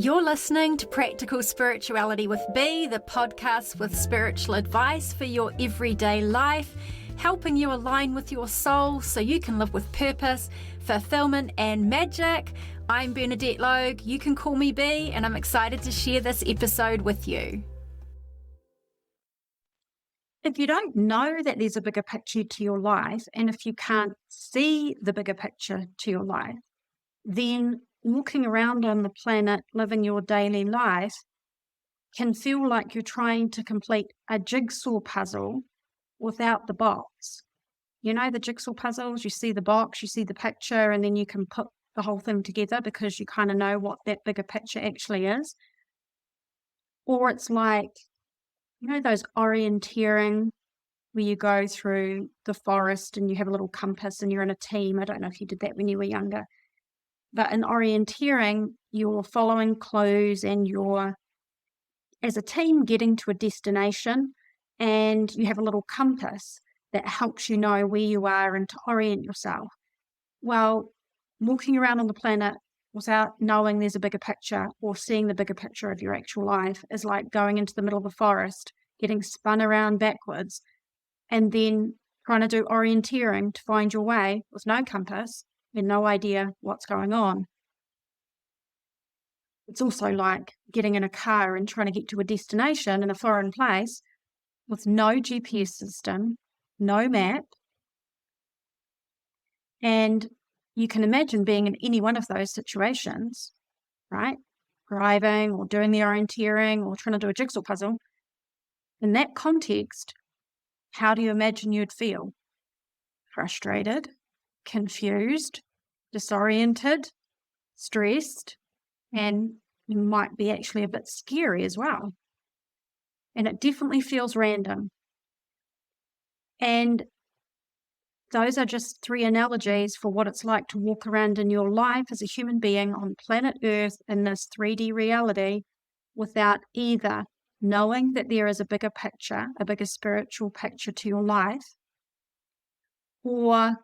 You're listening to Practical Spirituality with B, the podcast with spiritual advice for your everyday life, helping you align with your soul so you can live with purpose, fulfillment, and magic. I'm Bernadette Logue. You can call me B, and I'm excited to share this episode with you. If you don't know that there's a bigger picture to your life, and if you can't see the bigger picture to your life, then walking around on the planet, living your daily life, can feel like you're trying to complete a jigsaw puzzle without the box. You know, the jigsaw puzzles, you see the box, you see the picture, and then you can put the whole thing together because you kind of know what that bigger picture actually is. Or it's like, you know, those orienteering where you go through the forest and you have a little compass and you're in a team. I don't know if you did that when you were younger. But in orienteering, you're following clues and you're, as a team, getting to a destination, and you have a little compass that helps you know where you are and to orient yourself. Well, walking around on the planet without knowing there's a bigger picture or seeing the bigger picture of your actual life is like going into the middle of the forest, getting spun around backwards, and then trying to do orienteering to find your way with no compass and no idea what's going on. It's also like getting in a car and trying to get to a destination in a foreign place with no GPS system, no map. And you can imagine being in any one of those situations, right? Driving or doing the orienteering or trying to do a jigsaw puzzle. In that context, how do you imagine you'd feel? Frustrated, confused, disoriented, stressed, and you might be actually a bit scary as well. And it definitely feels random. And those are just three analogies for what it's like to walk around in your life as a human being on planet Earth in this 3D reality without either knowing that there is a bigger picture, a bigger spiritual picture to your life, or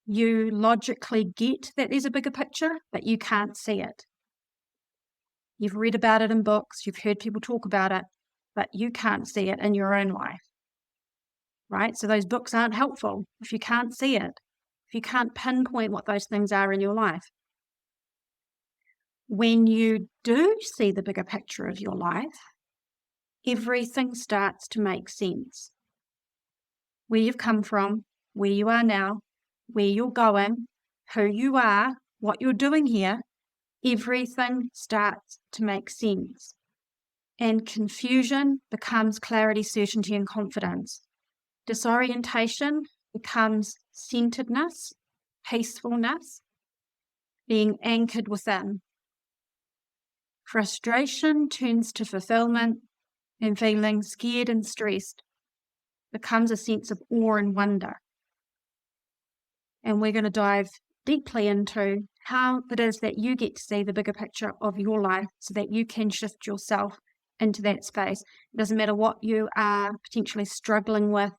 you logically get that there's a bigger picture, but you can't see it. You've read about it in books, you've heard people talk about it, but you can't see it in your own life, right? So those books aren't helpful if you can't see it, if you can't pinpoint what those things are in your life. When you do see the bigger picture of your life, everything starts to make sense. Where you've come from, where you are now, where you're going, who you are, what you're doing here, everything starts to make sense. And confusion becomes clarity, certainty, and confidence. Disorientation becomes centeredness, peacefulness, being anchored within. Frustration turns to fulfillment, and feeling scared and stressed becomes a sense of awe and wonder. And we're going to dive deeply into how it is that you get to see the bigger picture of your life so that you can shift yourself into that space. It doesn't matter what you are potentially struggling with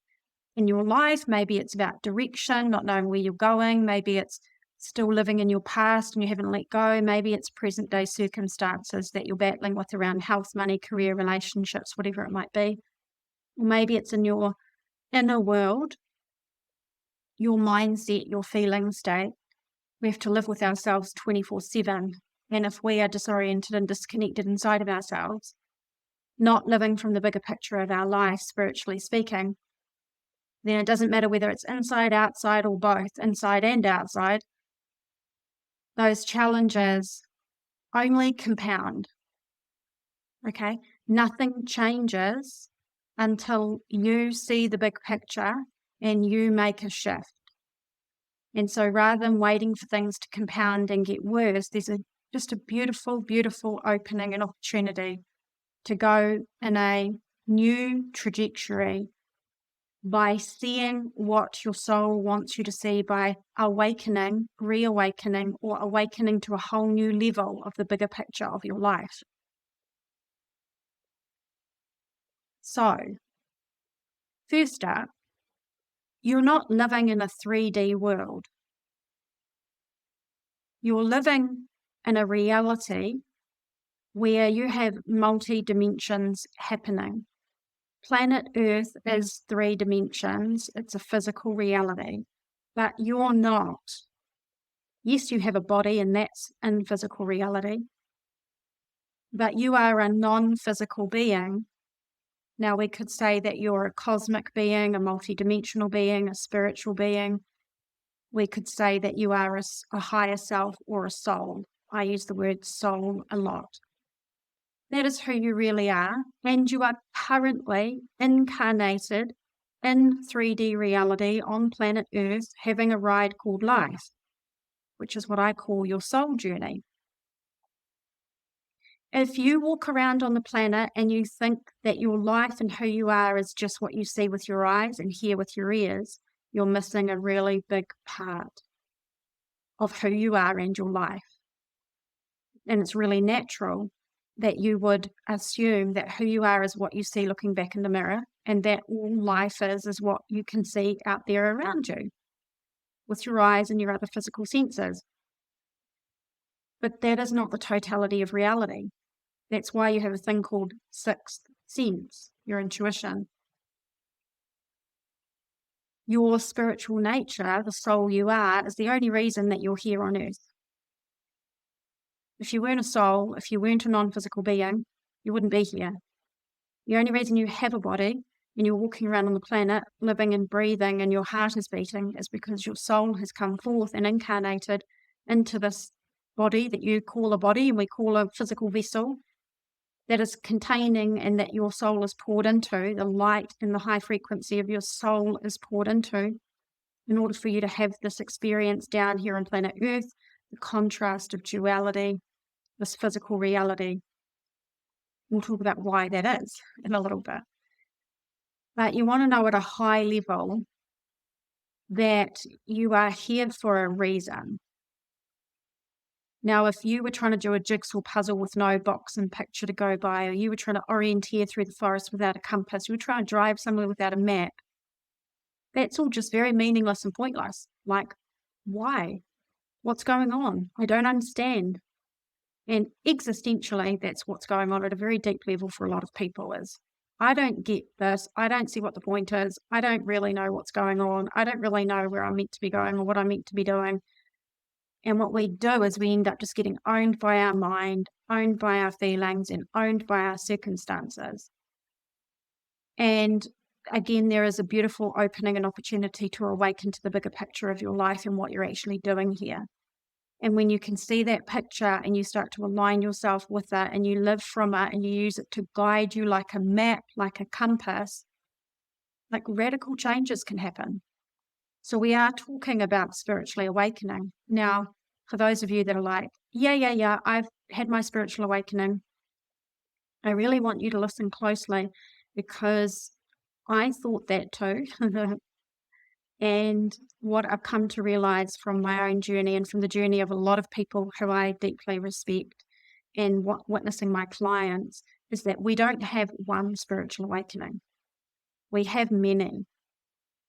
in your life. Maybe it's about direction, not knowing where you're going. Maybe it's still living in your past and you haven't let go. Maybe it's present day circumstances that you're battling with around health, money, career, relationships, whatever it might be. Or maybe it's in your inner world, your mindset, your feeling state. We have to live with ourselves 24/7. And if we are disoriented and disconnected inside of ourselves, not living from the bigger picture of our life, spiritually speaking, then it doesn't matter whether it's inside, outside, or both, inside and outside. Those challenges only compound. Okay? Nothing changes until you see the big picture and you make a shift. And so rather than waiting for things to compound and get worse, there's just a beautiful, beautiful opening and opportunity to go in a new trajectory by seeing what your soul wants you to see, by awakening, reawakening, or awakening to a whole new level of the bigger picture of your life. So, first up, you're not living in a 3D world. You're living in a reality where you have multi-dimensions happening. Planet Earth is 3 dimensions. It's a physical reality, but you're not. Yes, you have a body, and that's in physical reality, but you are a non-physical being. Now, we could say that you're a cosmic being, a multidimensional being, a spiritual being. We could say that you are a higher self or a soul. I use the word soul a lot. That is who you really are, and you are currently incarnated in 3D reality on planet Earth, having a ride called life, which is what I call your soul journey. If you walk around on the planet and you think that your life and who you are is just what you see with your eyes and hear with your ears, you're missing a really big part of who you are and your life. And it's really natural that you would assume that who you are is what you see looking back in the mirror, and that all life is what you can see out there around you with your eyes and your other physical senses. But that is not the totality of reality. That's why you have a thing called sixth sense, your intuition. Your spiritual nature, the soul you are, is the only reason that you're here on Earth. If you weren't a soul, if you weren't a non-physical being, you wouldn't be here. The only reason you have a body and you're walking around on the planet, living and breathing, and your heart is beating, is because your soul has come forth and incarnated into this body that you call a body and we call a physical vessel, that is containing and that your soul is poured into, the light and the high frequency of your soul is poured into, in order for you to have this experience down here on planet Earth, the contrast of duality, this physical reality. We'll talk about why that is in a little bit. But you want to know at a high level that you are here for a reason. Now, if you were trying to do a jigsaw puzzle with no box and picture to go by, or you were trying to orienteer through the forest without a compass, you were trying to drive somewhere without a map, that's all just very meaningless and pointless. Like, why? What's going on? I don't understand. And existentially, that's what's going on at a very deep level for a lot of people is, I don't get this. I don't see what the point is. I don't really know what's going on. I don't really know where I'm meant to be going or what I'm meant to be doing. And what we do is we end up just getting owned by our mind, owned by our feelings, and owned by our circumstances. And again, there is a beautiful opening and opportunity to awaken to the bigger picture of your life and what you're actually doing here. And when you can see that picture and you start to align yourself with it and you live from it and you use it to guide you like a map, like a compass, like radical changes can happen. So we are talking about spiritually awakening. Now, for those of you that are like, yeah, I've had my spiritual awakening, I really want you to listen closely because I thought that too. And what I've come to realize from my own journey and from the journey of a lot of people who I deeply respect and witnessing my clients is that we don't have one spiritual awakening. We have many.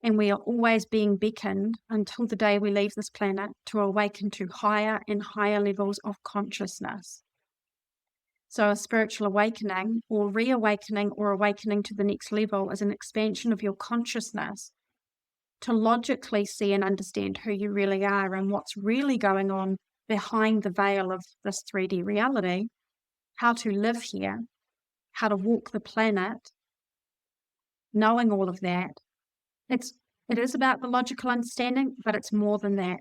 And we are always being beckoned until the day we leave this planet to awaken to higher and higher levels of consciousness. So a spiritual awakening or reawakening or awakening to the next level is an expansion of your consciousness to logically see and understand who you really are and what's really going on behind the veil of this 3D reality, how to live here, how to walk the planet, knowing all of that. It is about the logical understanding, but it's more than that.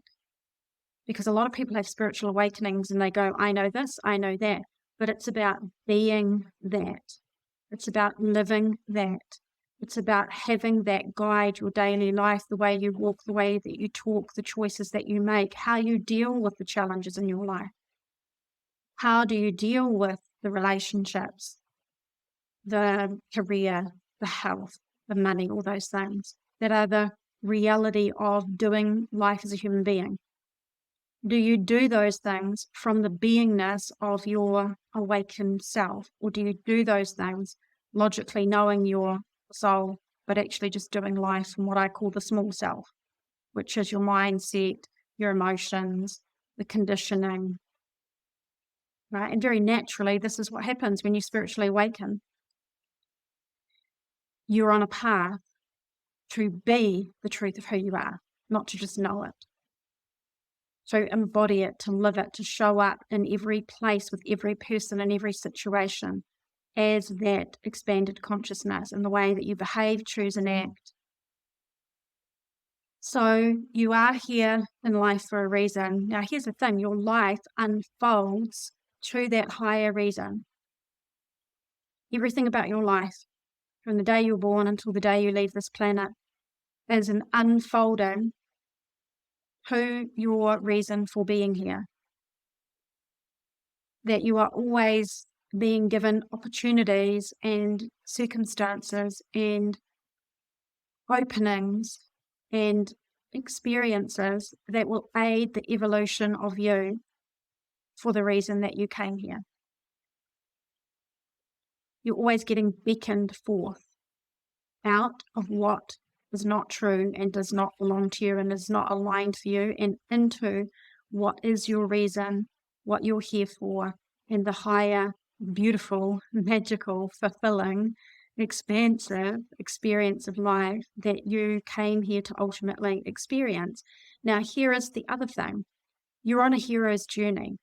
Because a lot of people have spiritual awakenings and they go, I know this, I know that. But it's about being that. It's about living that. It's about having that guide your daily life, the way you walk, the way that you talk, the choices that you make, how you deal with the challenges in your life. How do you deal with the relationships, the career, the health, the money, all those things that are the reality of doing life as a human being? Do you do those things from the beingness of your awakened self, or do you do those things logically knowing your soul, but actually just doing life from what I call the small self, which is your mindset, your emotions, the conditioning, right? And very naturally, this is what happens when you spiritually awaken. You're on a path to be the truth of who you are, not to just know it. To embody it, to live it, to show up in every place with every person in every situation as that expanded consciousness in the way that you behave, choose, and act. So you are here in life for a reason. Now, here's the thing, your life unfolds to that higher reason. Everything about your life, from the day you're born until the day you leave this planet, is an unfolding to your reason for being here. That you are always being given opportunities and circumstances and openings and experiences that will aid the evolution of you for the reason that you came here. You're always getting beckoned forth out of what is not true and does not belong to you and is not aligned for you, and into what is your reason, what you're here for, and the higher, beautiful, magical, fulfilling, expansive experience of life that you came here to ultimately experience. Now, here is the other thing. You're on a hero's journey.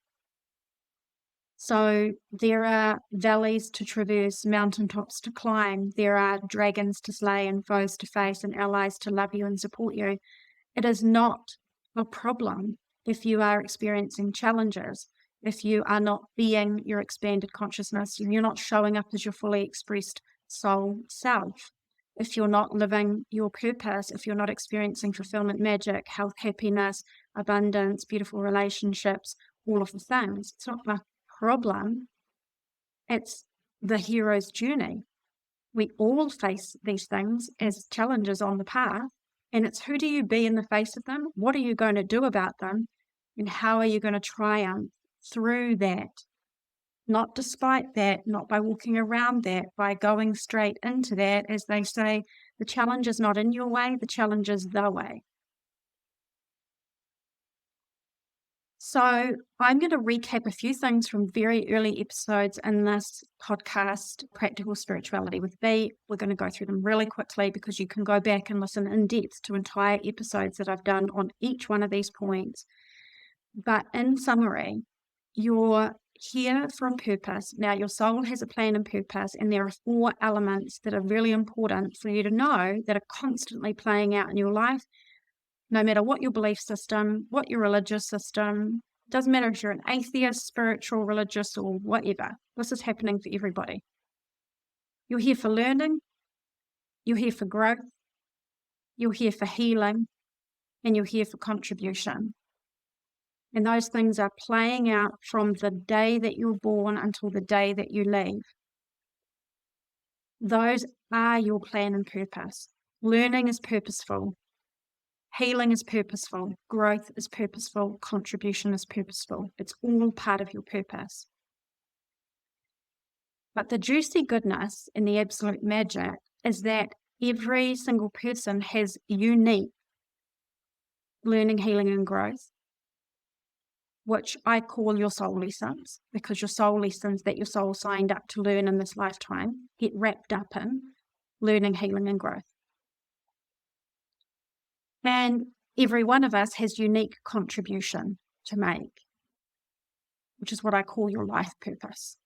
So there are valleys to traverse, mountaintops to climb. There are dragons to slay and foes to face and allies to love you and support you. It is not a problem if you are experiencing challenges, if you are not being your expanded consciousness, if you're not showing up as your fully expressed soul self, if you're not living your purpose, if you're not experiencing fulfillment, magic, health, happiness, abundance, beautiful relationships, all of the things. It's not a problem. It's the hero's journey. We all face these things as challenges on the path, and it's who do you be in the face of them? What are you going to do about them? And how are you going to triumph through that? Not despite that, not by walking around that, by going straight into that. As they say, the challenge is not in your way, the challenge is the way. So I'm going to recap a few things from very early episodes in this podcast, Practical Spirituality with B. We're going to go through them really quickly because you can go back and listen in depth to entire episodes that I've done on each one of these points. But in summary, you're here for a purpose. Now, your soul has a plan and purpose, and there are 4 elements that are really important for you to know that are constantly playing out in your life. No matter what your belief system, what your religious system, doesn't matter if you're an atheist, spiritual, religious, or whatever. This is happening for everybody. You're here for learning, you're here for growth, you're here for healing, and you're here for contribution. And those things are playing out from the day that you're born until the day that you leave. Those are your plan and purpose. Learning is purposeful. Healing is purposeful, growth is purposeful, contribution is purposeful. It's all part of your purpose. But the juicy goodness and the absolute magic is that every single person has unique learning, healing, and growth, which I call your soul lessons, because your soul lessons that your soul signed up to learn in this lifetime get wrapped up in learning, healing, and growth. And every one of us has unique contribution to make, which is what I call your life purpose.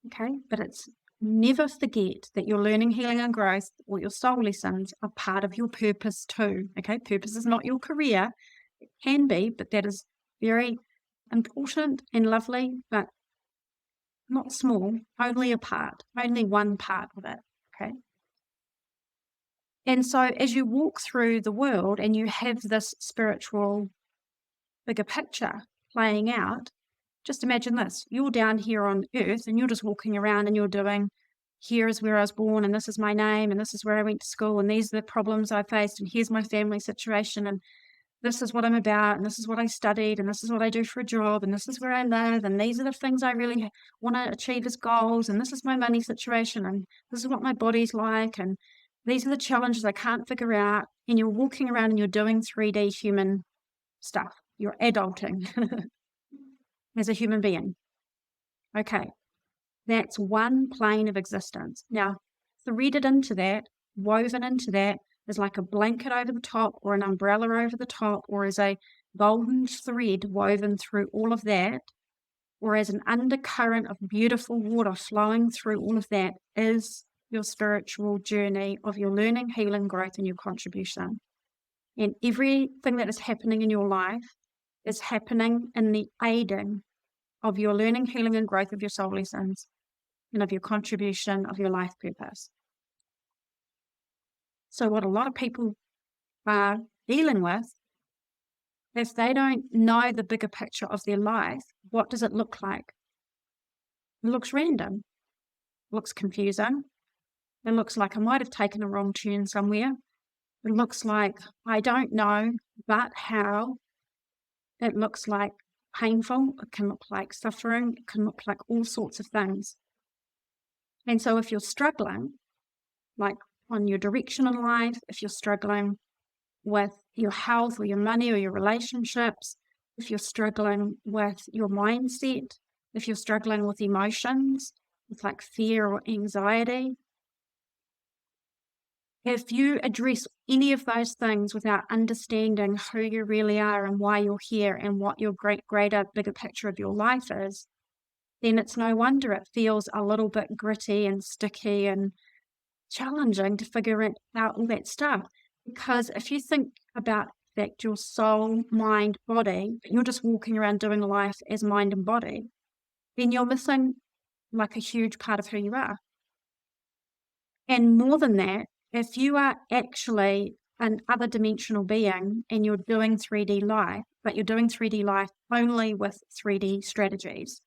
Okay, but it's never forget that your learning, healing, and growth, or your soul lessons, are part of your purpose too. Okay, purpose is not your career. It can be, but that is very important and lovely, but not small, only a part, only one part of it. Okay. And so as you walk through the world and you have this spiritual bigger picture playing out, just imagine this. You're down here on earth and you're just walking around and you're doing, here is where I was born and this is my name and this is where I went to school and these are the problems I faced and here's my family situation and this is what I'm about and this is what I studied and this is what I do for a job and this is where I live and these are the things I really want to achieve as goals and this is my money situation and this is what my body's like and these are the challenges I can't figure out. And you're walking around and you're doing 3D human stuff. You're adulting as a human being. Okay, that's one plane of existence. Now, threaded into that, woven into that, is like a blanket over the top or an umbrella over the top, or as a golden thread woven through all of that, or as an undercurrent of beautiful water flowing through all of that, is your spiritual journey of your learning, healing, growth, and your contribution. And everything that is happening in your life is happening in the aiding of your learning, healing, and growth of your soul lessons and of your contribution of your life purpose. So what a lot of people are dealing with, if they don't know the bigger picture of their life, what does it look like? It looks random. It looks confusing. It looks like I might have taken a wrong turn somewhere. It looks like I don't know but how. It looks like painful. It can look like suffering. It can look like all sorts of things. And so if you're struggling, like on your direction in life, if you're struggling with your health or your money or your relationships, if you're struggling with your mindset, if you're struggling with emotions, with like fear or anxiety, if you address any of those things without understanding who you really are and why you're here and what your greater, bigger picture of your life is, then it's no wonder it feels a little bit gritty and sticky and challenging to figure out all that stuff. Because if you think about that, your soul, mind, body, you're just walking around doing life as mind and body, then you're missing like a huge part of who you are. And more than that, if you are actually an other dimensional being and you're doing 3D life, but you're doing 3D life only with 3D strategies,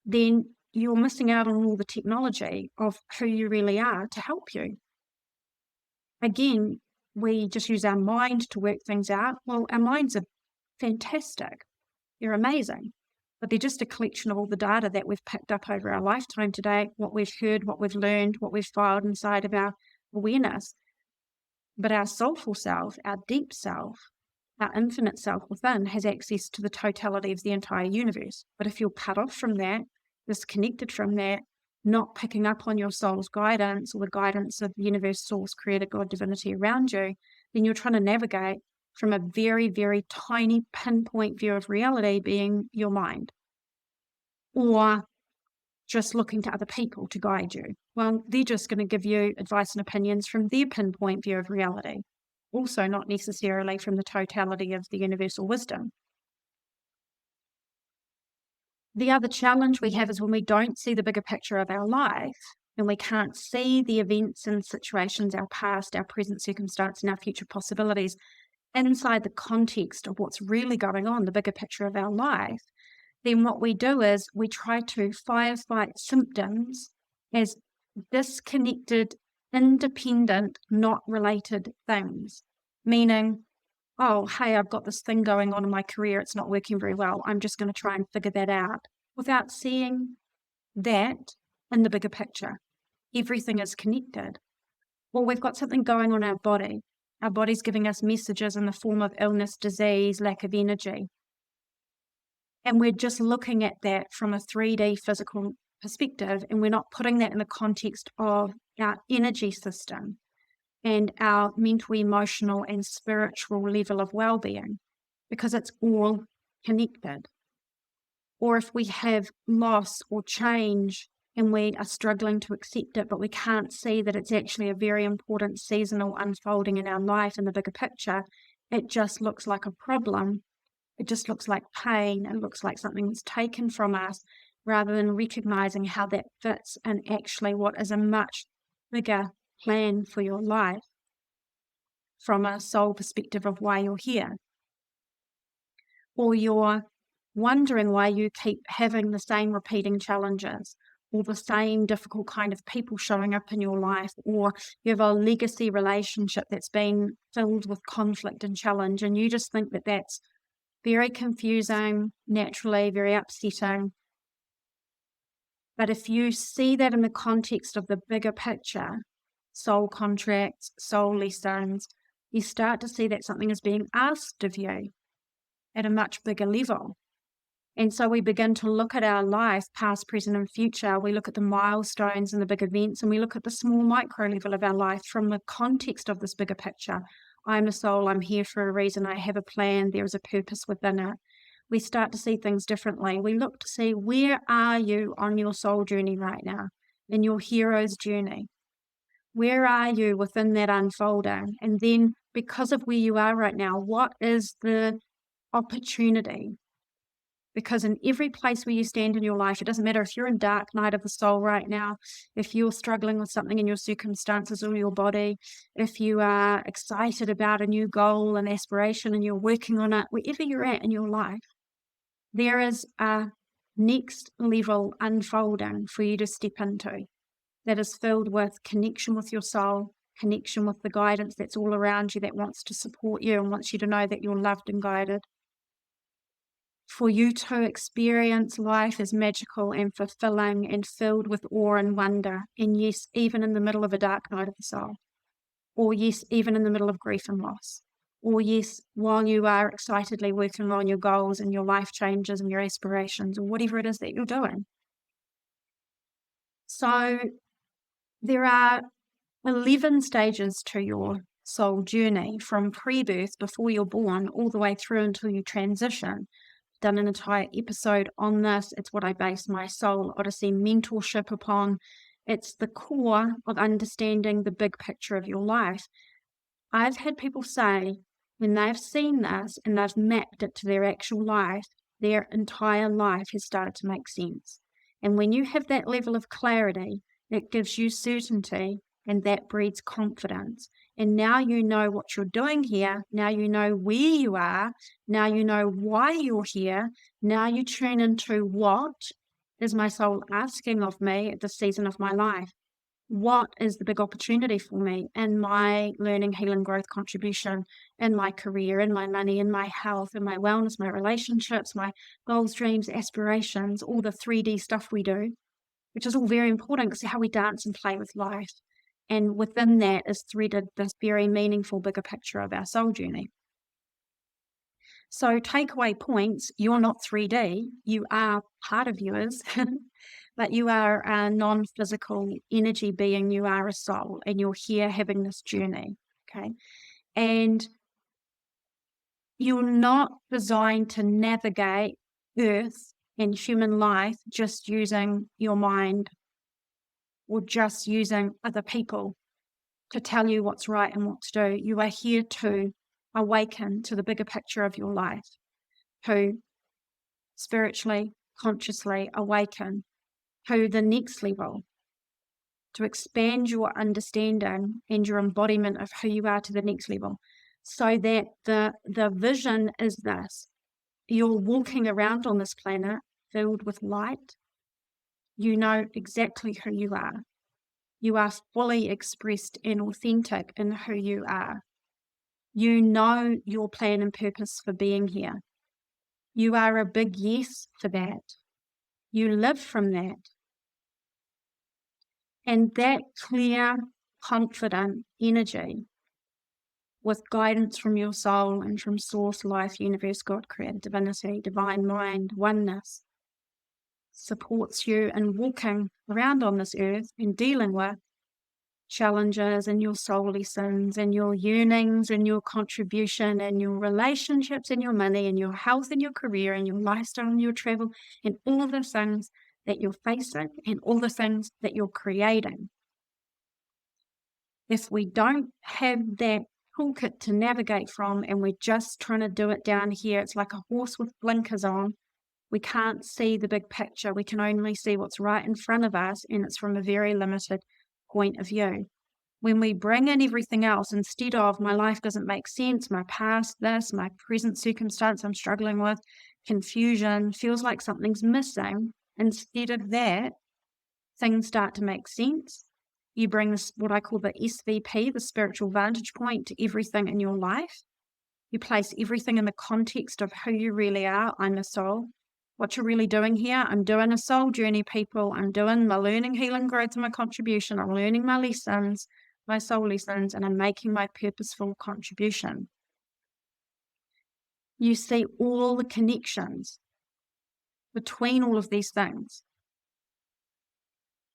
then you're missing out on all the technology of who you really are to help you. Again, we just use our mind to work things out. Well, our minds are fantastic. They're amazing. But they're just a collection of all the data that we've picked up over our lifetime today, what we've heard, what we've learned, what we've filed inside of our awareness. But our soulful self, our deep self, our infinite self within has access to the totality of the entire universe. But if you're cut off from that, disconnected from that, not picking up on your soul's guidance or the guidance of the universe, source, creator, God, divinity around you, then you're trying to navigate from a very, very tiny pinpoint view of reality being your mind, or just looking to other people to guide you. Well, they're just going to give you advice and opinions from their pinpoint view of reality, also not necessarily from the totality of the universal wisdom. The other challenge we have is when we don't see the bigger picture of our life and we can't see the events and situations, our past, our present circumstance, and our future possibilities inside the context of what's really going on, the bigger picture of our life, then what we do is we try to firefight symptoms as disconnected, independent, not related things. Meaning, oh, hey, I've got this thing going on in my career, it's not working very well, I'm just going to try and figure that out, without seeing that in the bigger picture. Everything is connected. Or we've got something going on in our body. Our body's giving us messages in the form of illness, disease, lack of energy. And we're just looking at that from a 3D physical perspective, and we're not putting that in the context of our energy system and our mental, emotional, and spiritual level of well-being, because it's all connected. Or if we have loss or change and we are struggling to accept it, but we can't see that it's actually a very important seasonal unfolding in our life in the bigger picture, it just looks like a problem. It just looks like pain. It looks like something that's taken from us, rather than recognizing how that fits in actually what is a much bigger plan for your life from a soul perspective of why you're here. Or you're wondering why you keep having the same repeating challenges, or the same difficult kind of people showing up in your life, or you have a legacy relationship that's been filled with conflict and challenge, and you just think that that's very confusing, naturally, very upsetting. But if you see that in the context of the bigger picture, soul contracts, soul lessons, you start to see that something is being asked of you at a much bigger level. And so we begin to look at our life, past, present, and future. We look at the milestones and the big events, and we look at the small micro level of our life from the context of this bigger picture. I'm a soul, I'm here for a reason, I have a plan, there is a purpose within it. We start to see things differently. We look to see, where are you on your soul journey right now, in your hero's journey? Where are you within that unfolding? And then, because of where you are right now, what is the opportunity? Because in every place where you stand in your life, it doesn't matter if you're in dark night of the soul right now, if you're struggling with something in your circumstances or your body, if you are excited about a new goal and aspiration and you're working on it, wherever you're at in your life, there is a next level unfolding for you to step into that is filled with connection with your soul, connection with the guidance that's all around you that wants to support you and wants you to know that you're loved and guided. For you to experience life as magical and fulfilling and filled with awe and wonder, and yes, even in the middle of a dark night of the soul, or yes, even in the middle of grief and loss, or yes, while you are excitedly working on your goals and your life changes and your aspirations, or whatever it is that you're doing. So there are 11 stages to your soul journey, from pre-birth, before you're born, all the way through until you transition. Done an entire episode on this. It's what I base my Soul Odyssey mentorship upon. It's the core of understanding the big picture of your life. I've had people say, when they've seen this and they've mapped it to their actual life, their entire life has started to make sense. And when you have that level of clarity, it gives you certainty, and that breeds confidence. And now you know what you're doing here. Now you know where you are. Now you know why you're here. Now you tune into, what is my soul asking of me at this season of my life? What is the big opportunity for me in my learning, healing, growth contribution, in my career, in my money, in my health, in my wellness, my relationships, my goals, dreams, aspirations, all the 3D stuff we do, which is all very important because how we dance and play with life. And within that is threaded this very meaningful bigger picture of our soul journey. So takeaway points, you're not 3D, you are part of yours, but you are a non-physical energy being, you are a soul, and you're here having this journey, okay? And you're not designed to navigate Earth and human life just using your mind or just using other people to tell you what's right and what to do. You are here to awaken to the bigger picture of your life, to spiritually, consciously awaken to the next level, to expand your understanding and your embodiment of who you are to the next level, so that the vision is this: you're walking around on this planet filled with light. You know exactly who you are. You are fully expressed and authentic in who you are. You know your plan and purpose for being here. You are a big yes for that. You live from that. And that clear, confident energy, with guidance from your soul and from source, life, universe, God, creator, divinity, divine mind, oneness, supports you in walking around on this earth and dealing with challenges and your soul lessons and your yearnings and your contribution and your relationships and your money and your health and your career and your lifestyle and your travel and all the things that you're facing and all the things that you're creating. If we don't have that toolkit to navigate from and we're just trying to do it down here, it's like a horse with blinkers on. We can't see the big picture. We can only see what's right in front of us, and it's from a very limited point of view. When we bring in everything else, instead of my life doesn't make sense, my past this, my present circumstance I'm struggling with, confusion, feels like something's missing, instead of that, things start to make sense. You bring this, what I call the SVP, the spiritual vantage point, to everything in your life. You place everything in the context of who you really are. I'm a soul. What you're really doing here, I'm doing a soul journey, people. I'm doing my learning, healing, growth, and my contribution. I'm learning my lessons, my soul lessons, and I'm making my purposeful contribution. You see all the connections. between all of these things.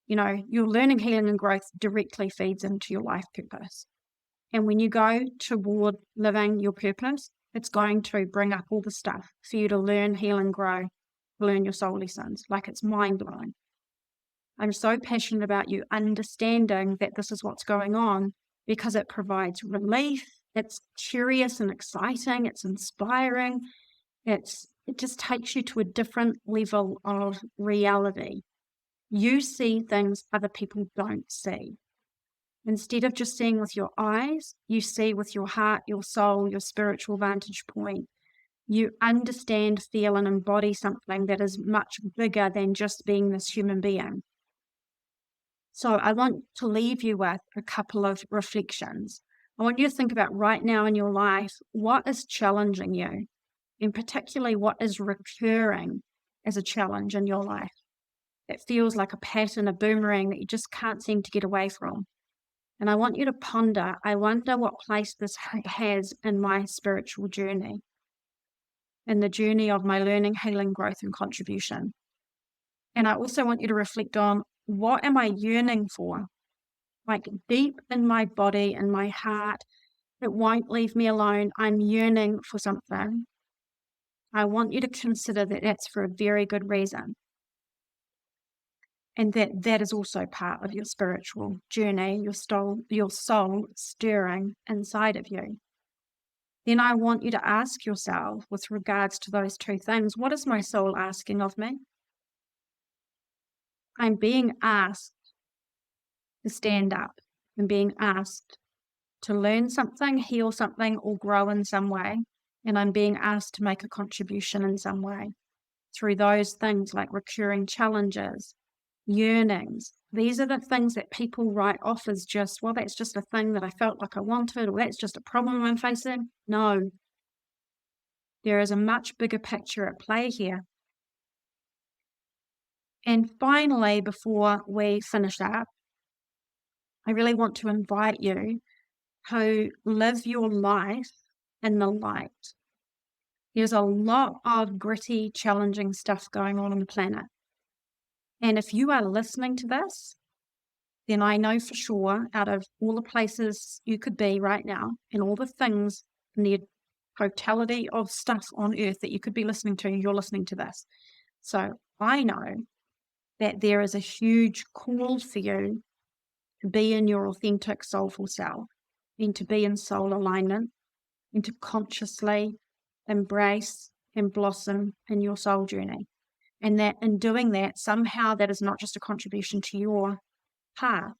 You know, your learning, healing, and growth directly feeds into your life purpose. And when you go toward living your purpose, it's going to bring up all the stuff for you to learn, heal, and grow, learn your soul lessons. Like, it's mind-blowing. I'm so passionate about you understanding that this is what's going on because it provides relief. It's curious and exciting. It's inspiring. It just takes you to a different level of reality. You see things other people don't see. Instead of just seeing with your eyes, you see with your heart, your soul, your spiritual vantage point. You understand, feel, and embody something that is much bigger than just being this human being. So I want to leave you with a couple of reflections. I want you to think about right now in your life, what is challenging you, and particularly what is recurring as a challenge in your life. It feels like a pattern, a boomerang that you just can't seem to get away from. And I want you to ponder, I wonder what place this has in my spiritual journey, in the journey of my learning, healing, growth, and contribution. And I also want you to reflect on, what am I yearning for? Like, deep in my body and my heart, it won't leave me alone. I'm yearning for something. I want you to consider that that's for a very good reason. And that is also part of your spiritual journey, your soul stirring inside of you. Then I want you to ask yourself, with regards to those two things, what is my soul asking of me? I'm being asked to stand up. I'm being asked to learn something, heal something, or grow in some way. And I'm being asked to make a contribution in some way through those things like recurring challenges, yearnings. These are the things that people write off as just, well, that's just a thing that I felt like I wanted, or that's just a problem I'm facing. No. There is a much bigger picture at play here. And finally, before we finish up, I really want to invite you to live your life in the light. There's a lot of gritty, challenging stuff going on the planet. And if you are listening to this, then I know for sure, out of all the places you could be right now and all the things in the totality of stuff on earth that you could be listening to, you're listening to this. So I know that there is a huge call for you to be in your authentic soulful self and to be in soul alignment and to consciously embrace and blossom in your soul journey. And that in doing that, somehow that is not just a contribution to your path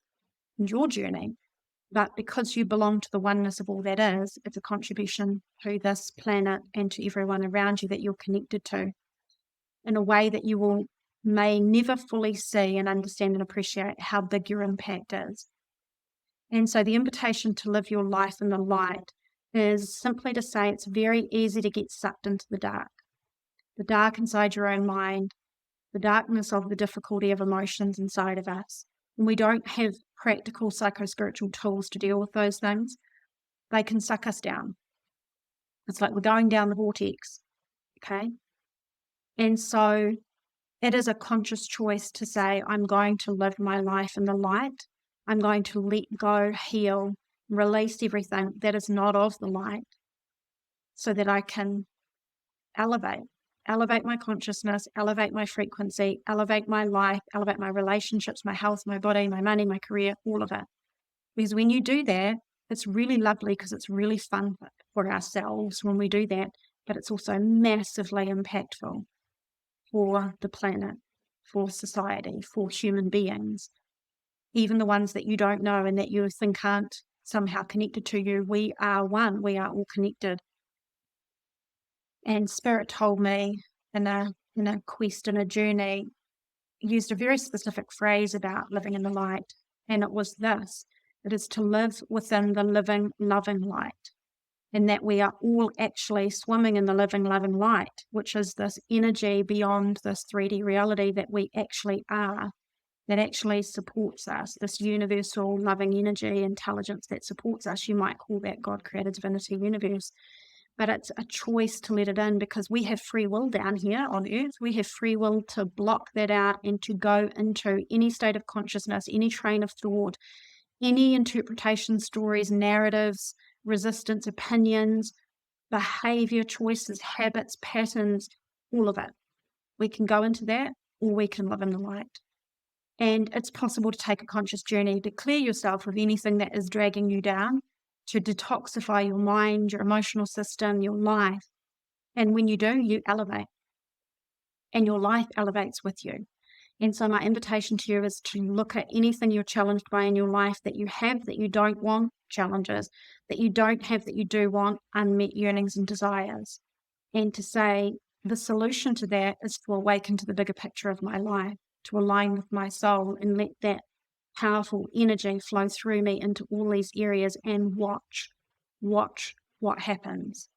and your journey, but because you belong to the oneness of all that is, it's a contribution to this planet and to everyone around you that you're connected to in a way that you may never fully see and understand and appreciate how big your impact is. And so the invitation to live your life in the light is simply to say it's very easy to get sucked into the dark inside your own mind, the darkness of the difficulty of emotions inside of us. And we don't have practical psycho-spiritual tools to deal with those things. They can suck us down. It's like we're going down the vortex, okay? And so it is a conscious choice to say, I'm going to live my life in the light. I'm going to let go, heal, release everything that is not of the light so that I can elevate my consciousness, elevate my frequency, elevate my life, elevate my relationships, my health, my body, my money, my career, all of it. Because when you do that, it's really lovely because it's really fun for ourselves when we do that, but it's also massively impactful for the planet, for society, for human beings, even the ones that you don't know and that you think aren't somehow connected to you. We are one. We are all connected. And Spirit told me in a quest, in a journey, used a very specific phrase about living in the light. And it was this: it is to live within the living, loving light. And that we are all actually swimming in the living, loving light, which is this energy beyond this 3D reality that we actually are, that actually supports us, this universal loving energy, intelligence that supports us. You might call that God, creator, divinity, universe. but it's a choice to let it in, because we have free will down here on earth. We have free will to block that out and to go into any state of consciousness, any train of thought, any interpretation, stories, narratives, resistance, opinions, behavior, choices, habits, patterns, all of it. We can go into that, or we can live in the light. And it's possible to take a conscious journey to clear yourself of anything that is dragging you down, to detoxify your mind, your emotional system, your life. And when you do, you elevate. And your life elevates with you. And so my invitation to you is to look at anything you're challenged by in your life that you have, that you don't want, challenges, that you don't have, that you do want, unmet yearnings and desires. And to say, the solution to that is to awaken to the bigger picture of my life, to align with my soul and let that powerful energy flow through me into all these areas, and watch what happens.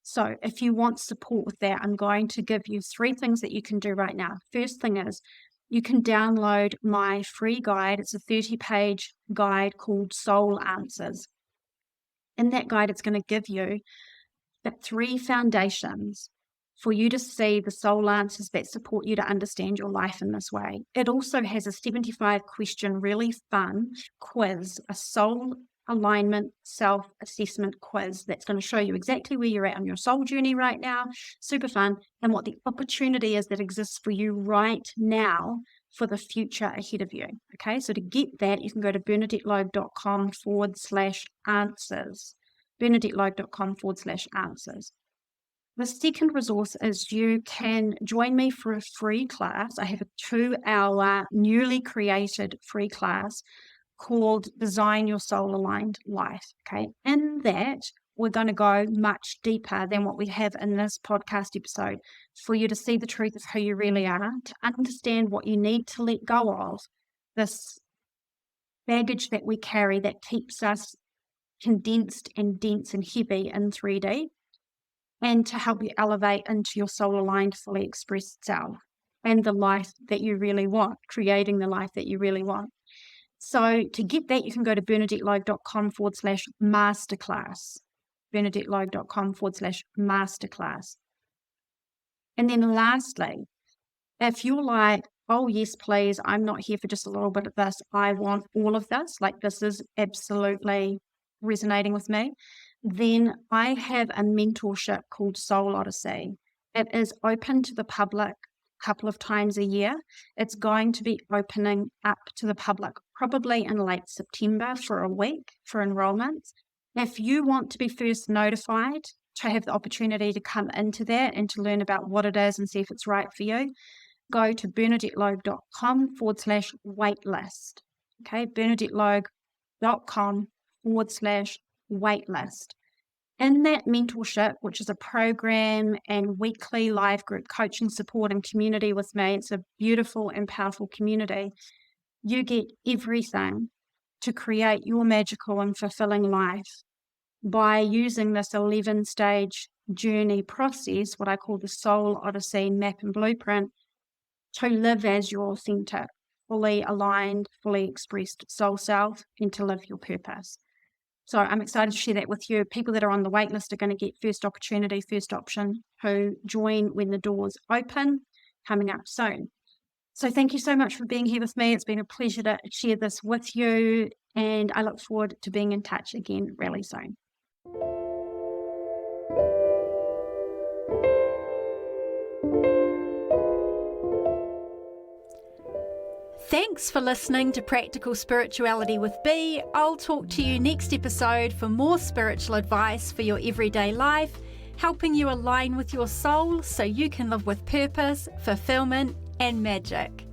So if you want support with that, I'm going to give you 3 things that you can do right now. First thing is, you can download my free guide. It's a 30-page guide called Soul Answers. In that guide, it's going to give you the 3 foundations for you to see the soul answers that support you to understand your life in this way. It also has a 75-question, really fun quiz, a soul alignment self-assessment quiz that's going to show you exactly where you're at on your soul journey right now. Super fun. And what the opportunity is that exists for you right now for the future ahead of you. Okay, so to get that, you can go to bernadettelogue.com/answers. bernadettelogue.com/answers. The second resource is you can join me for a free class. I have a 2-hour newly created free class called Design Your Soul Aligned Life. Okay, in that, we're going to go much deeper than what we have in this podcast episode, for you to see the truth of who you really are, to understand what you need to let go of, this baggage that we carry that keeps us condensed and dense and heavy in 3D, and to help you elevate into your soul-aligned, fully expressed self and the life that you really want, creating the life that you really want. So to get that, you can go to bernadettelogue.com/masterclass. bernadettelogue.com/masterclass. And then lastly, if you're like, oh yes, please, I'm not here for just a little bit of this, I want all of this, like this is absolutely resonating with me, then I have a mentorship called Soul Odyssey. It is open to the public a couple of times a year. It's going to be opening up to the public probably in late September for a week for enrollments. If you want to be first notified to have the opportunity to come into that and to learn about what it is and see if it's right for you, go to bernadettelogue.com/waitlist. Okay, bernadettelogue.com/waitlist. In that mentorship, which is a program and weekly live group coaching support and community with me, it's a beautiful and powerful community, you get everything to create your magical and fulfilling life by using this 11-stage journey process, what I call the Soul Odyssey map and blueprint, to live as your authentic, fully aligned, fully expressed soul self, and to live your purpose. So I'm excited to share that with you. People that are on the wait list are going to get first opportunity, first option to join when the doors open, coming up soon. So thank you so much for being here with me. It's been a pleasure to share this with you, and I look forward to being in touch again really soon. Thanks for listening to Practical Spirituality with Bea. I'll talk to you next episode for more spiritual advice for your everyday life, helping you align with your soul so you can live with purpose, fulfillment, and magic.